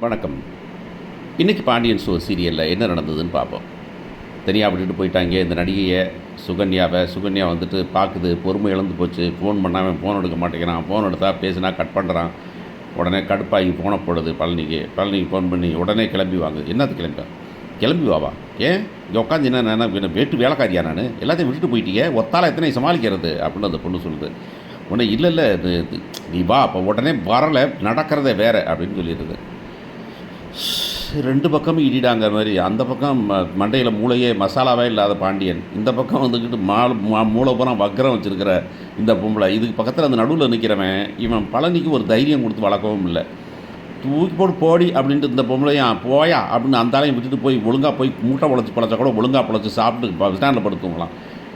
வணக்கம். இன்றைக்கி பாண்டியன் ஸ்டோர் சீரியலில் என்ன நடந்ததுன்னு பார்ப்போம். தனியாக விட்டுட்டு போயிட்டாங்க இந்த நடிகையை சுகன்யா வந்துட்டு பார்க்குது, பொறுமை இழந்து போச்சு. ஃபோன் பண்ணாமல் ஃபோன் எடுக்க மாட்டேங்கிறான். ஃபோன் எடுத்தால் பேசினா கட் பண்ணுறான். உடனே கடுப்பாகி ஃபோனை போடுது பழனிக்கு ஃபோன் பண்ணி உடனே கிளம்பி வாங்க. என்னது கிளம்பி வாவா? ஏன் இங்கே உட்காந்து என்ன வீட்டு வேலைக்காரியா? நான் எல்லாத்தையும் விட்டுட்டு போயிட்டீங்க, ஒத்தால எத்தனை சமாளிக்கிறது அப்படின்னு அந்த பொண்ணு சொல்லுது. உடனே இல்லை நீ வா, அப்போ உடனே வரலை, நடக்கிறதே வேறு அப்படின்னு சொல்லிடுது. ரெண்டு பக்கமும் இடிடாங்கிற மாதிரி, அந்த பக்கம் மண்டையில் மூளையே மசாலாவே இல்லாத பாண்டியன், இந்த பக்கம் வந்துக்கிட்டு மூளை பூரா வக்கரம் வச்சுருக்கிற இந்த பொம்பளை, இதுக்கு பக்கத்தில் அந்த நடுவில் நிற்கிறவன் இவன் பழனிக்கு ஒரு தைரியம் கொடுத்து வளர்க்கவும் இல்லை. தூக்கி போட்டு போடி அப்படின்ட்டு இந்த பொம்பளையும் போயா அப்படின்னு அந்த ஆளையும் விட்டுட்டு போய் ஒழுங்காக போய் மூட்டை பொழைச்சா கூட ஒழுங்காக பொழைச்சி சாப்பிட்டு ஸ்டாண்டில் படுத்துவங்களாம்.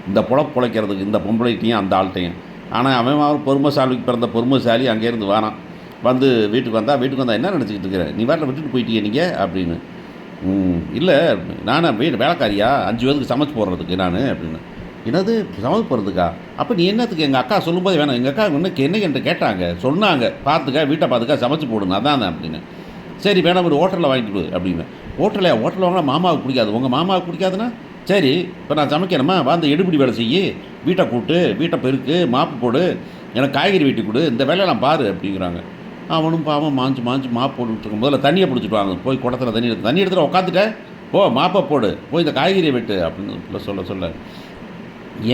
இந்த பொழைக்கிறதுக்கு இந்த பொம்பளைட்டையும் அந்த ஆள்கிட்டையும். ஆனால் அவன் பொறுமைசாலிக்கு பிறந்த பொறுமைசாலி அங்கேருந்து வரான். வந்து வீட்டுக்கு வந்தால் என்ன நினச்சிக்கிட்டு இருக்கிறேன், நீ வேட்டில் விட்டுட்டு போயிட்டீங்க நீங்கள் அப்படின்னு. இல்லை நானே வேலைக்காரியா 5 பேருக்கு சமைச்சு போடுறதுக்கு நான் அப்படின்னு. என்னது சமைச்சு போடுறதுக்கா? அப்போ நீ என்னத்துக்கு? எங்கள் அக்கா சொல்லும்போது வேணாம், எங்கள் அக்கா என்ன என்கிட்ட கேட்டாங்க, சொன்னாங்க, வீட்டை பார்த்துக்கா சமைச்சு போடுங்க அதான் அப்படின்னு. சரி வேணாம், ஒரு ஹோட்டலில் வாங்கிட்டு கொடு அப்படின்னு. ஹோட்டலில் வாங்கினா மாமாவுக்கு பிடிக்காது. உங்கள் மாமாவுக்கு பிடிக்காதுன்னா சரி, இப்போ நான் சமைக்கிறேம்மா, வந்து எடுபடி வேலை செய்யி, வீட்டை கூட்டு, வீட்டை பெருக்கு, மாப்பு போடு, எனக்கு காய்கறி வெட்டி கொடு, இந்த வேலையெல்லாம் பாரு அப்படிங்கிறாங்க. அவனும் பாவம் மாஞ்சு மாப்பு போட்டுக்கிட்டு இருக்கும் போதில் தண்ணியை பிடிச்சிட்டு வாங்க, போய் குடத்தில் தண்ணி எடுத்துகிட்டு உட்காந்துட்டேன், மாப்பை போடு, போய் இந்த காய்கறியை வெட்டு அப்படின்னு சொல்ல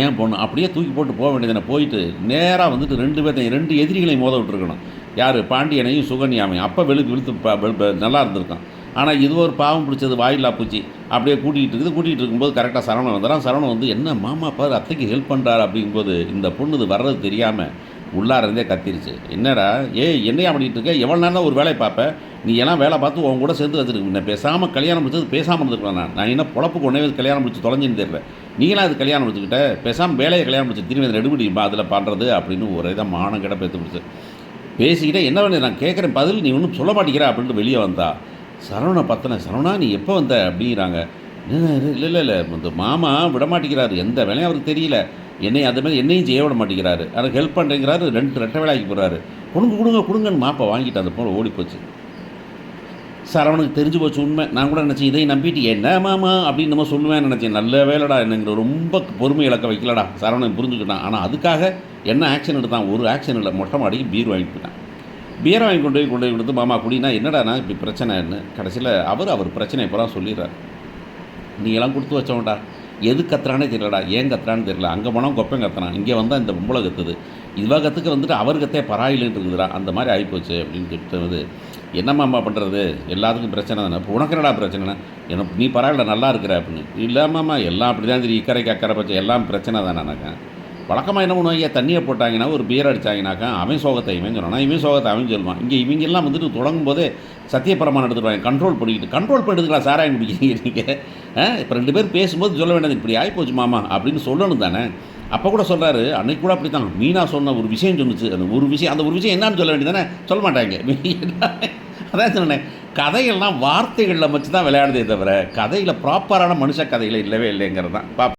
ஏன் பொண்ணு அப்படியே தூக்கி போட்டு போக வேண்டியதுன்னு போயிட்டு நேராக வந்துட்டு 2 எதிரிகளையும் மோத விட்டுருக்கணும். யார்? பாண்டியனையும் சுகன்யாமையும். அப்போ வெளுத்து நல்லா இருந்திருக்கான். ஆனால் இது ஒரு பாவம் பிடிச்சது வாயில்லா பூச்சி அப்படியே கூட்டிகிட்டு இருக்கும்போது கரெக்டாக சரவணன் வந்துடான். சரவணன் வந்து என்ன மாமா பாரு அத்தைக்கு ஹெல்ப் பண்ணுறாரு அப்படிங்கும்போது இந்த பொண்ணு இது வர்றது தெரியாமல் உள்ளாரந்தே கத்திருச்சு. என்னடா என்னையா பண்ணிகிட்டு இருக்க? எவ்வளோ நேரம் தான் ஒரு வேலையை பார்ப்பேன், நீ எல்லாம் வேலை பார்த்து உன் கூட சேர்ந்து வச்சுருக்கு. நான் பேசாமல் கல்யாணம் முடிச்சது பேசாமல் இருந்துருக்கலாம். நான் என்ன பொழப்புக்கு ஒன்றே கல்யாணம் முடிச்சு தொலைஞ்சின்னு தெரியல, நீங்களாம் அது கல்யாணம் முடிச்சுக்கிட்ட பேசாமல் வேலையை கல்யாணம் முடிச்சு திரும்பி அதை எடுபடி அதில் பண்ணுறது அப்படின்னு ஒரே தான் மானம் கிட்ட பேத்து முடிச்சு பேசிக்கிட்டே. என்ன பண்ணி நான் கேட்குறேன் பதில் நீ ஒன்றும் சொல்ல மாட்டேங்கிற அப்படின்ட்டு வெளியே வந்தா. சரவணை பற்றின சரவணா நீ எப்போ வந்த அப்படிங்கிறாங்க. இல்லை இந்த மாமா விட மாட்டேங்கிறாரு, எந்த வேலையும் அவருக்கு தெரியல, என்னையும் செய்ய விட மாட்டேங்கிறாரு, அதுக்கு ஹெல்ப் பண்ணுறேங்கிறாரு, 2 ரெட்டை வேலைக்கு போகிறாரு, கொடுங்கன்னு மாப்பை வாங்கிட்டு அந்த போல ஓடி போச்சு. சரவணுக்கு தெரிஞ்சு போச்சு உண்மை. நான் கூட நினச்சேன் இதை நம்பிட்டு என்ன மாமா அப்படின்னு நம்ம சொல்லுவேன்னு நினச்சேன். நல்ல வேலைடா, என்னங்கிற ரொம்ப பொறுமை இழக்க வைக்கலடா சரவணன் புரிஞ்சுக்கிட்டான். ஆனால் அதுக்காக என்ன ஆக்ஷன் எடுத்தான்? ஒரு ஆக்ஷன் இல்லை, மொட்டை மாடிக்கு பீர் வாங்கிட்டு போயிட்டான். பீரை வாங்கி கொண்டு போய் கொடுத்து மாமா குடினா என்னடாண்ணா இப்படி பிரச்சனைன்னு கடைசியில் அவர் பிரச்சனை இப்போலாம் சொல்லிடுறார். நீ எல்லாம் கொடுத்து வச்சவன்டா, எது கத்துறானே தெரியலடா, ஏன் கத்துறான்னு தெரியல. அங்கே போனால் கொப்பம் கத்துறான், இங்கே வந்தால் இந்த பொம்பளை கத்துது, இதுவாக கற்றுக்க வந்துட்டு அவர் கத்தே பராயில்லைன்னு இருக்குதுடா, அந்த மாதிரி ஆகிப்போச்சு அப்படின்னு சொல்லிட்டு என்னம்மாம்மா பண்ணுறது, எல்லாத்துக்கும் பிரச்சனை தானே. இப்போ உனக்கு என்னடா பிரச்சனைனா? எனக்கு நீ பரவாயில்ல நல்லா இருக்கிற அப்படின்னு. இல்லாமாம்மா எல்லாம் அப்படி தான் தெரியும், இக்கரைக்கு அக்கறை பச்சை எல்லாம் பிரச்சனை தானேனாக்கா. வழக்கமாக என்ன பண்ணுவாங்க, தண்ணியை போட்டாங்கன்னா ஒரு பீர் அடித்தாங்கனாக்கா அவன் சோகத்தை இவன் சொல்லணும், இவன் சோகத்தை அவன் சொல்லுவான். இங்கே இவங்கெல்லாம் வந்துட்டு தொடங்கும் போதே சத்தியப்பிரமாணம் எடுத்துடுவாங்க, கண்ட்ரோல் பண்ணிட்டுக்கலாம் சாராயம் குடிக்கிறீங்க நீங்கள். இப்போ 2 பேர் பேசும்போது சொல்ல வேண்டியது இப்படி ஆகிப்போச்சு மாமா அப்படின்னு சொல்லணும் தானே. அப்போ கூட சொல்கிறாரு, அன்னைக்கு கூட அப்படி தான் மீனா சொன்ன ஒரு விஷயம் சொன்னிச்சு, அந்த ஒரு விஷயம் என்னான்னு சொல்ல வேண்டியது தானே, சொல்ல மாட்டாங்க. அதான் சொன்னேன், கதைகள்லாம் வார்த்தைகளில் வச்சு தான் விளையாடுதே தவிர கதையில் ப்ராப்பரான மனுஷ கதையில் இல்லவே இல்லைங்கிறது தான்.